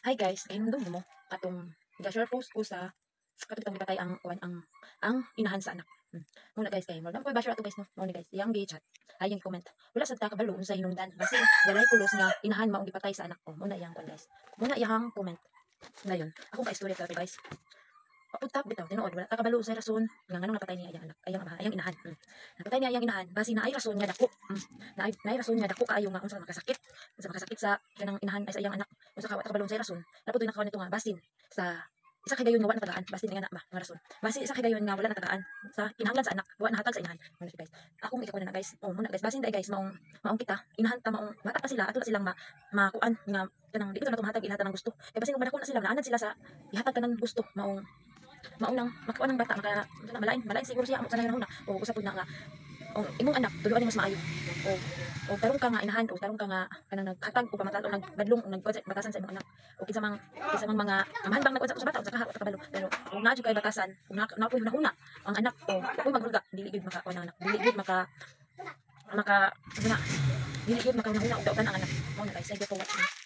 Hi guys, hinumdum mo katong ga-share post ko sa katong gipatay ang inahan sa anak. Muna guys kay mo lang ko ba share ato guys no. Mo ni guys, yang gi-chat. Ay yung comment. Wala sad ta kabalo unsa hinungdan. Basi walay pulos nga inahan maong gipatay sa anak ko. Muna yang kon guys. Muna yang comment. Ngayon, ako ka istorya ka guys. Papunta bitaw tinuod wala ta kabalo sa rason nga nganong napatay niya ang anak, ayang inahan. Napatay niya ang inahan basi naay rason nga dako. Naay rason nga dako kaayo nga unsa makasakit. Unsa makasakit sa kanang inahan ay sa iyang anak. Unsa ka kabalo sa rason. Dapat tuy nakaw nito nga basin sa isa kay gayon nga wala natagaan basin nga na ba nga rason. Basi isa kay gayon nga wala natagaan sa kinahanglan sa anak, wala nahatag sa inahan. Muna guys. Akong ikaw na guys. Oh, muna guys. Basin dai guys maong kita inahan ta maong bata pa sila ato na silang makuan nga kanang di ko na tumatag ilahat ng gusto. Kay basin kung madako na sila naanad sila sa ihatag kanang gusto maong maunang makuha ng bata malain siguro siya amo sa nahuna o usapod na nga o imong anak tuluan mas maayo o tarong ka nga inahan o tarong ka nga kanang naghatag o pamatal o nagbadlong o nagbatasan sa imong anak o kinsa mang mga amahan bang nagkuha sa bata o sa kaha o kabalo pero kung naa jud kay batasan kung napoy hunahuna ang anak o apoy maghulga dili gid maka anak dili gid maka dili gid maka hunahuna og daotan ang anak mo na guys. Thank you for watching.